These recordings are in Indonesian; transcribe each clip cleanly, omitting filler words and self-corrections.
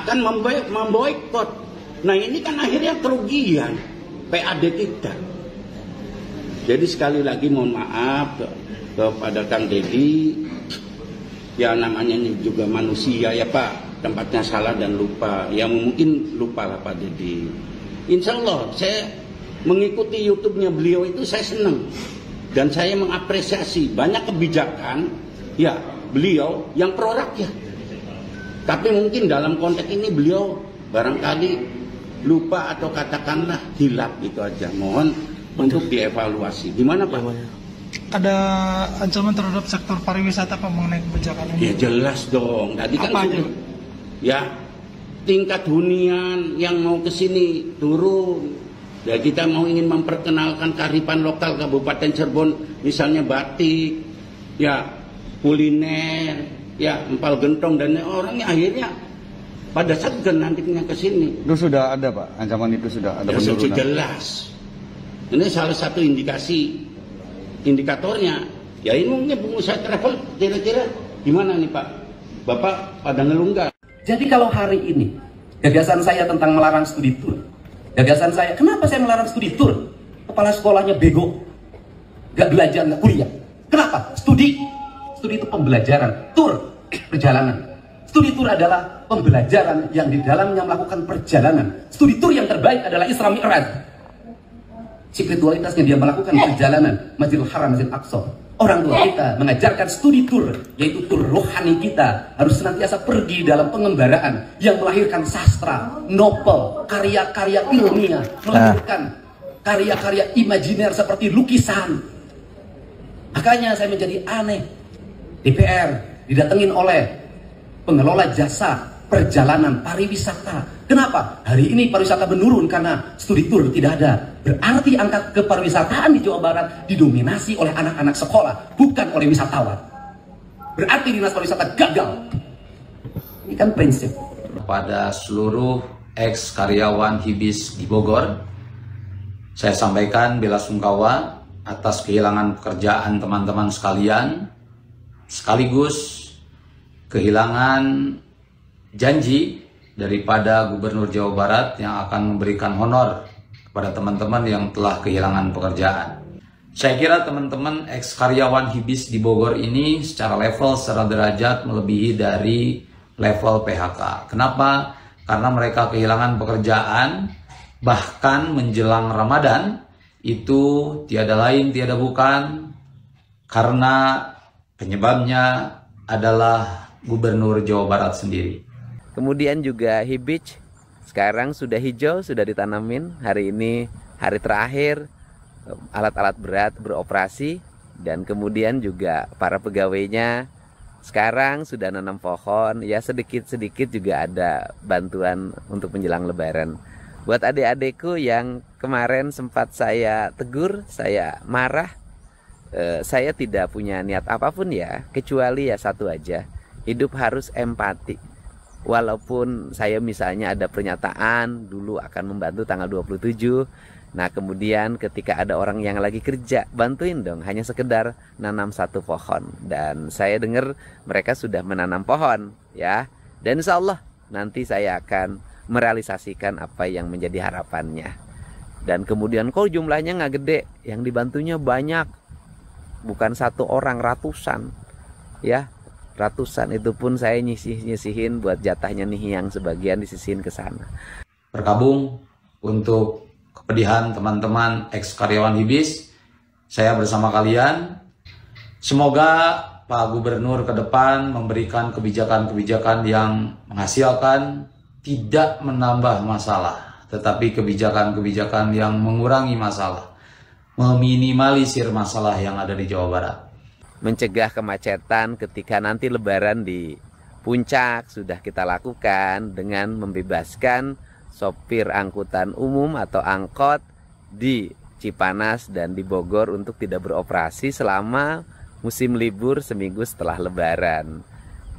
akan memboikot. Nah ini kan akhirnya kerugian PAD kita. Jadi sekali lagi mohon maaf kepada Kang Deddy, ya namanya ini juga manusia ya Pak, tempatnya salah dan lupa, ya mungkin lupa lah Pak Deddy. Insya Allah saya mengikuti YouTube-nya beliau itu saya senang dan saya mengapresiasi banyak kebijakan ya beliau yang pro rakyat. Tapi mungkin dalam konteks ini beliau barangkali lupa atau katakanlah hilap gitu aja. Mohon untuk dievaluasi. Gimana Pak? Ada ancaman terhadap sektor pariwisata Pak mengenai kebijakan ini? Ya jelas dong. Tadi kan apa sudah, ya tingkat hunian yang mau ke sini turun. Ya kita mau ingin memperkenalkan kearifan lokal Kabupaten Cirebon, misalnya batik, ya kuliner, ya empal gentong dan orangnya akhirnya pada segan nantinya ke sini. Itu sudah ada Pak, ancaman itu sudah ada penurunan. Jelas. Ini salah satu indikatornya. Ya ini mungkin pengusaha travel kira-kira gimana nih Pak? Bapak pada ngelunggak. Jadi kalau hari ini gagasan saya tentang melarang studi tour, gagasan saya, kenapa saya melarang studi tour? Kepala sekolahnya bego, gak belajar, gak kuliah. Kenapa? Studi itu pembelajaran, tour perjalanan. Studi tour adalah pembelajaran yang di dalamnya melakukan perjalanan. Studi tour yang terbaik adalah Isra Mi'raj. Spiritualitasnya dia melakukan perjalanan Masjidil Haram, Masjidil Aqsa. Orang tua kita mengajarkan studi tour, yaitu tour rohani kita harus senantiasa pergi dalam pengembaraan yang melahirkan sastra, novel, karya-karya ilmiah, melahirkan karya-karya imajiner seperti lukisan. Makanya saya menjadi aneh. DPR didatengin oleh pengelola jasa perjalanan pariwisata. Kenapa? Hari ini pariwisata menurun karena studi tour tidak ada. Berarti angka kepariwisataan di Jawa Barat didominasi oleh anak-anak sekolah, bukan oleh wisatawan. Berarti dinas pariwisata gagal. Ini kan prinsip. Kepada seluruh ex-karyawan Hibis di Bogor, saya sampaikan bela sungkawa atas kehilangan pekerjaan teman-teman sekalian, sekaligus kehilangan janji daripada Gubernur Jawa Barat yang akan memberikan honor kepada teman-teman yang telah kehilangan pekerjaan. Saya kira teman-teman ex-karyawan Hibis di Bogor ini secara level, secara derajat melebihi dari level PHK. Kenapa? Karena mereka kehilangan pekerjaan, bahkan menjelang Ramadan, itu tiada lain, tiada bukan, karena penyebabnya adalah Gubernur Jawa Barat sendiri. Kemudian juga Hibis sekarang sudah hijau, sudah ditanamin. Hari ini hari terakhir alat-alat berat beroperasi, dan kemudian juga para pegawainya sekarang sudah nanam pohon. Ya sedikit-sedikit juga ada bantuan untuk menjelang Lebaran. Buat adik-adikku yang kemarin sempat saya tegur, saya marah, saya tidak punya niat apapun ya, kecuali ya satu aja. Hidup harus empati. Walaupun saya misalnya ada pernyataan dulu akan membantu tanggal 27. Nah kemudian ketika ada orang yang lagi kerja, bantuin dong, hanya sekedar nanam satu pohon. Dan saya dengar mereka sudah menanam pohon ya. Dan insya Allah nanti saya akan merealisasikan apa yang menjadi harapannya. Dan kemudian kok jumlahnya nggak gede, yang dibantunya banyak. Bukan satu orang, ratusan ya. Ratusan, itu pun saya nyisihin buat jatahnya nih yang sebagian disisihin ke sana. Berkabung untuk kepedihan teman-teman ex-karyawan Hibis, saya bersama kalian. Semoga Pak Gubernur ke depan memberikan kebijakan-kebijakan yang menghasilkan, tidak menambah masalah, tetapi kebijakan-kebijakan yang mengurangi masalah, meminimalisir masalah yang ada di Jawa Barat. Mencegah kemacetan ketika nanti Lebaran di puncak sudah kita lakukan dengan membebaskan sopir angkutan umum atau angkot di Cipanas dan di Bogor untuk tidak beroperasi selama musim libur seminggu setelah Lebaran.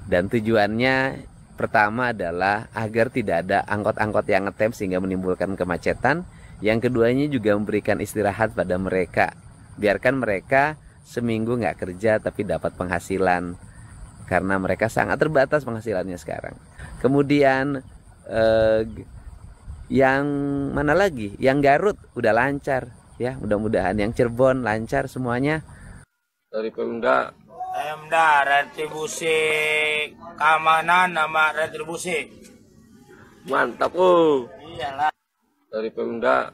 Dan tujuannya pertama adalah agar tidak ada angkot-angkot yang ngetem sehingga menimbulkan kemacetan. Yang keduanya juga memberikan istirahat pada mereka. Biarkan mereka seminggu nggak kerja tapi dapat penghasilan, karena mereka sangat terbatas penghasilannya sekarang. Kemudian yang mana lagi? Yang Garut udah lancar ya, mudah-mudahan yang Cirebon lancar semuanya. Dari Pemda retribusi keamanan nama retribusi mantap. Iyalah dari Pemda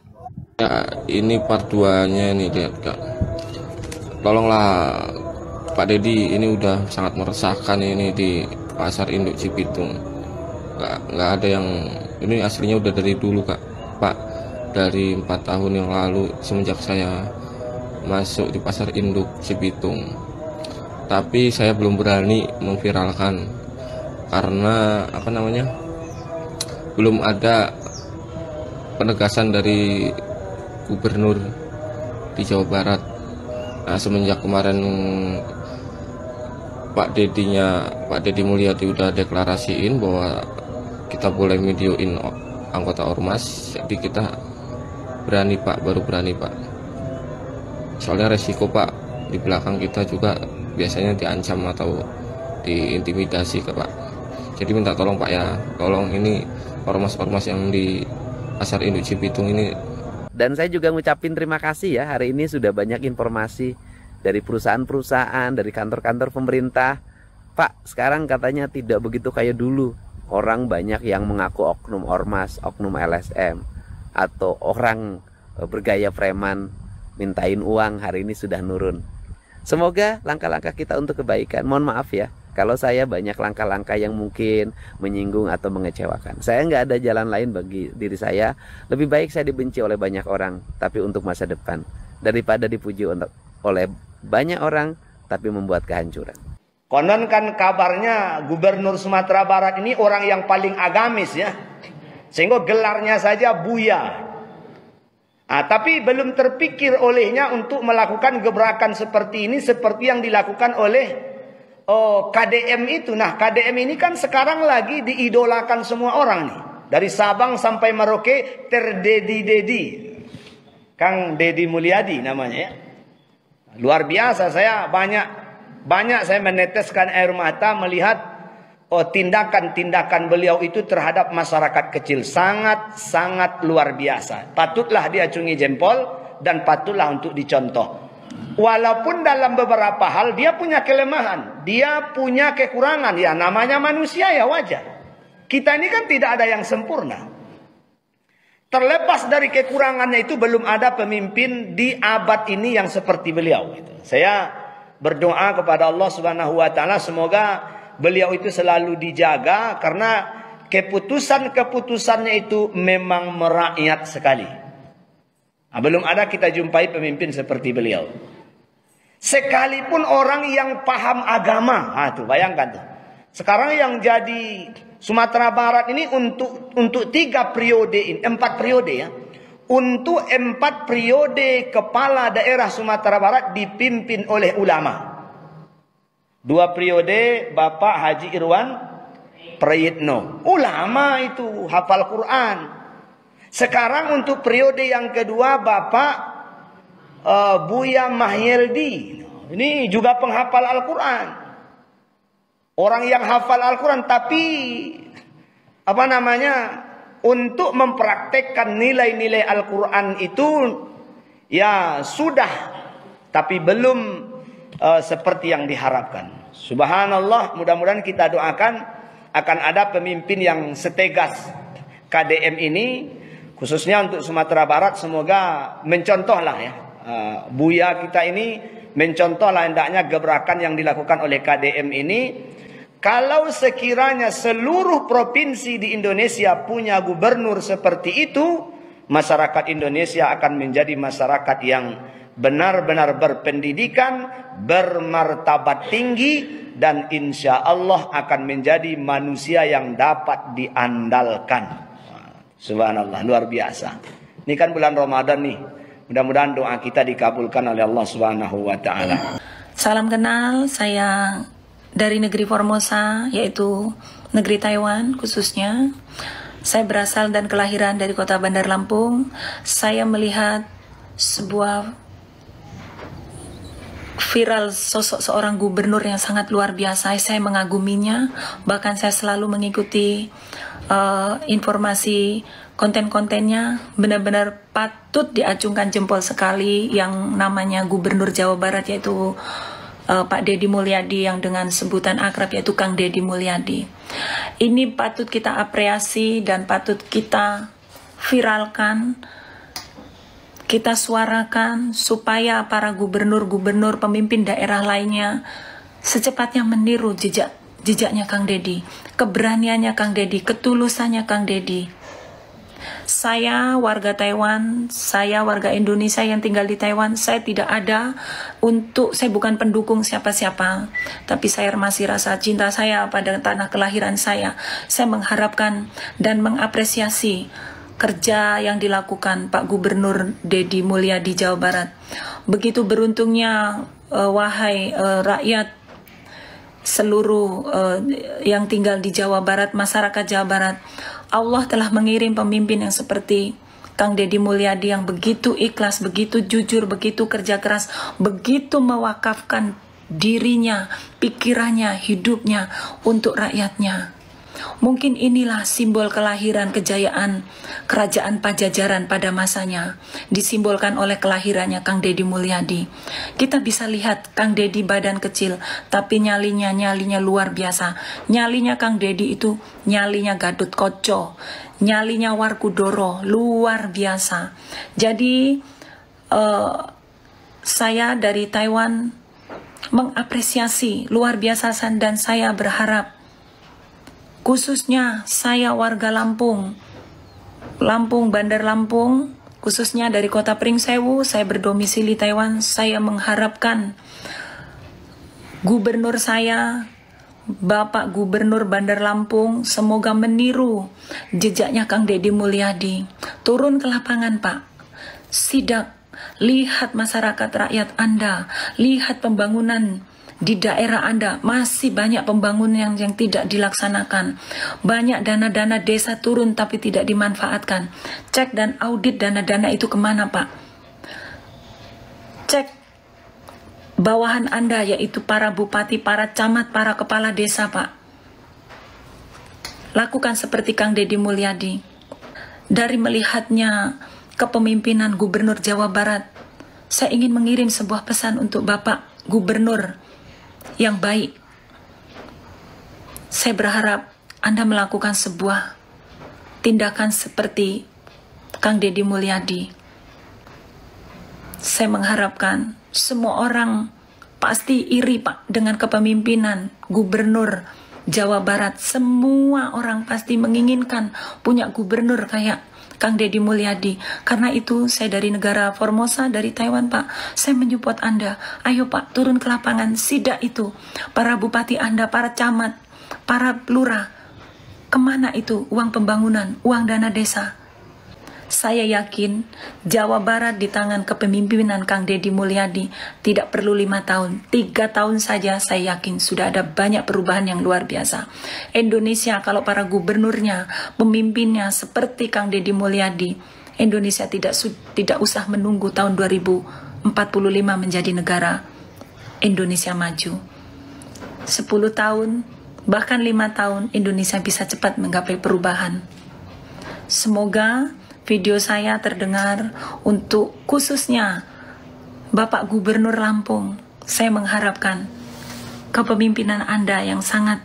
ya. Ini part 2 nya nih, lihat Kak, tolonglah Pak Dedi, ini udah sangat meresahkan ini di pasar induk Cibitung. Nggak ada yang ini, aslinya udah dari dulu Kak, Pak, dari 4 tahun yang lalu semenjak saya masuk di pasar induk Cibitung. Tapi saya belum berani memviralkan karena belum ada penegasan dari gubernur di Jawa Barat. Nah, semenjak kemarin Pak Dedi Mulyadi udah deklarasiin bahwa kita boleh videoin anggota ormas, jadi kita berani Pak, baru berani Pak. Soalnya resiko Pak, di belakang kita juga biasanya diancam atau diintimidasi ke Pak. Jadi minta tolong Pak ya, tolong ini ormas-ormas yang di pasar induk Cibitung ini. Dan saya juga ngucapin terima kasih ya, hari ini sudah banyak informasi dari perusahaan-perusahaan, dari kantor-kantor pemerintah. Pak, sekarang katanya tidak begitu kayak dulu. Orang banyak yang mengaku oknum ormas, oknum LSM, atau orang bergaya preman mintain uang, hari ini sudah nurun. Semoga langkah-langkah kita untuk kebaikan. Mohon maaf ya kalau saya banyak langkah-langkah yang mungkin menyinggung atau mengecewakan. Saya nggak ada jalan lain bagi diri saya. Lebih baik saya dibenci oleh banyak orang, tapi untuk masa depan, daripada dipuji oleh banyak orang tapi membuat kehancuran. Konon kan kabarnya Gubernur Sumatera Barat ini orang yang paling agamis ya, sehingga gelarnya saja Buya. Tapi belum terpikir olehnya untuk melakukan gebrakan seperti ini, seperti yang dilakukan oleh KDM itu. Nah, KDM ini kan sekarang lagi diidolakan semua orang nih, dari Sabang sampai Merauke, terdedi-dedi. Kang Dedi Mulyadi namanya ya. Luar biasa, saya banyak saya meneteskan air mata melihat tindakan-tindakan beliau itu terhadap masyarakat kecil. Sangat luar biasa. Patutlah diacungi jempol dan patutlah untuk dicontoh. Walaupun dalam beberapa hal dia punya kelemahan, dia punya kekurangan, ya namanya manusia ya wajar. Kita ini kan tidak ada yang sempurna. Terlepas dari kekurangannya itu, belum ada pemimpin di abad ini yang seperti beliau. Saya berdoa kepada Allah Subhanahu wa taala semoga beliau itu selalu dijaga, karena keputusan-keputusannya itu memang merakyat sekali. Belum ada kita jumpai pemimpin seperti beliau. Sekalipun orang yang paham agama, tuh bayangkan tuh. Sekarang yang jadi Sumatera Barat ini untuk 4 periode ya. Untuk 4 periode kepala daerah Sumatera Barat dipimpin oleh ulama. 2 periode Bapak Haji Irwan Prayitno, ulama itu, hafal Quran. Sekarang untuk periode yang kedua Bapak Buya Mahyeldi, ini juga penghafal Al-Quran. Orang yang hafal Al-Quran tapi untuk mempraktekkan nilai-nilai Al-Quran itu ya sudah, tapi belum seperti yang diharapkan. Subhanallah, mudah-mudahan kita doakan akan ada pemimpin yang setegas KDM ini, khususnya untuk Sumatera Barat. Semoga mencontohlah ya, Buya kita ini mencontohlah hendaknya gebrakan yang dilakukan oleh KDM ini. Kalau sekiranya seluruh provinsi di Indonesia punya gubernur seperti itu, masyarakat Indonesia akan menjadi masyarakat yang benar-benar berpendidikan, bermartabat tinggi, dan insya Allah akan menjadi manusia yang dapat diandalkan. Subhanallah, luar biasa. Ini kan bulan Ramadan nih. Mudah-mudahan doa kita dikabulkan oleh Allah Subhanahu wa taala. Salam kenal, saya dari negeri Formosa, yaitu negeri Taiwan khususnya. Saya berasal dan kelahiran dari kota Bandar Lampung. Saya melihat sebuah viral sosok seorang gubernur yang sangat luar biasa. Saya mengaguminya, bahkan saya selalu mengikuti informasi konten-kontennya. Benar-benar patut diacungkan jempol sekali yang namanya Gubernur Jawa Barat, yaitu Pak Deddy Mulyadi, yang dengan sebutan akrab yaitu Kang Deddy Mulyadi. Ini patut kita apresiasi dan patut kita viralkan, kita suarakan supaya para gubernur-gubernur pemimpin daerah lainnya secepatnya meniru jejaknya Kang Deddy, keberaniannya Kang Deddy, ketulusannya Kang Deddy. Saya warga Taiwan, saya warga Indonesia yang tinggal di Taiwan, saya tidak ada saya bukan pendukung siapa-siapa, tapi saya masih rasa cinta saya pada tanah kelahiran saya. Saya mengharapkan dan mengapresiasi kerja yang dilakukan Pak Gubernur Deddy Mulyadi Jawa Barat. Begitu beruntungnya wahai rakyat seluruh yang tinggal di Jawa Barat, masyarakat Jawa Barat, Allah telah mengirim pemimpin yang seperti Kang Deddy Mulyadi yang begitu ikhlas, begitu jujur, begitu kerja keras, begitu mewakafkan dirinya, pikirannya, hidupnya untuk rakyatnya. Mungkin inilah simbol kelahiran kejayaan kerajaan Pajajaran pada masanya, disimbolkan oleh kelahirannya Kang Deddy Mulyadi. Kita bisa lihat Kang Deddy badan kecil, tapi nyalinya luar biasa. Nyalinya Kang Deddy itu nyalinya Gadut Koco, nyalinya Warkudoro, luar biasa. Jadi saya dari Taiwan mengapresiasi luar biasa, dan saya berharap, khususnya saya warga Lampung, Bandar Lampung, khususnya dari kota Pringsewu, saya berdomisili Taiwan. Saya mengharapkan gubernur saya, Bapak Gubernur Bandar Lampung, semoga meniru jejaknya Kang Deddy Mulyadi. Turun ke lapangan, Pak. Sidak, lihat masyarakat rakyat Anda, lihat pembangunan di daerah Anda, masih banyak pembangunan yang tidak dilaksanakan. Banyak dana-dana desa turun tapi tidak dimanfaatkan. Cek dan audit dana-dana itu kemana, Pak? Cek bawahan Anda, yaitu para bupati, para camat, para kepala desa, Pak. Lakukan seperti Kang Deddy Mulyadi. Dari melihatnya kepemimpinan Gubernur Jawa Barat, saya ingin mengirim sebuah pesan untuk Bapak Gubernur yang baik. Saya berharap Anda melakukan sebuah tindakan seperti Kang Deddy Mulyadi. Saya mengharapkan semua orang pasti iri, Pak, dengan kepemimpinan Gubernur Jawa Barat. Semua orang pasti menginginkan punya gubernur kayak Kang Deddy Mulyadi. Karena itu saya dari negara Formosa, dari Taiwan, Pak, saya menyupport Anda. Ayo, Pak, turun ke lapangan, sidak itu para bupati Anda, para camat, para lurah. Kemana itu uang pembangunan, uang dana desa? Saya yakin Jawa Barat di tangan kepemimpinan Kang Deddy Mulyadi tidak perlu 5 tahun, 3 tahun saja saya yakin sudah ada banyak perubahan yang luar biasa. Indonesia kalau para gubernurnya, pemimpinnya seperti Kang Deddy Mulyadi, Indonesia tidak usah menunggu tahun 2045 menjadi negara Indonesia maju. 10 tahun, bahkan 5 tahun Indonesia bisa cepat menggapai perubahan. Semoga video saya terdengar untuk khususnya Bapak Gubernur Lampung. Saya mengharapkan kepemimpinan Anda yang sangat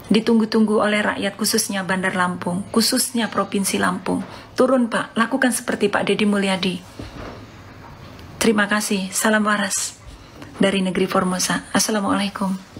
ditunggu-tunggu oleh rakyat, khususnya Bandar Lampung, khususnya Provinsi Lampung. Turun, Pak, lakukan seperti Pak Deddy Mulyadi. Terima kasih. Salam waras dari negeri Formosa. Assalamualaikum.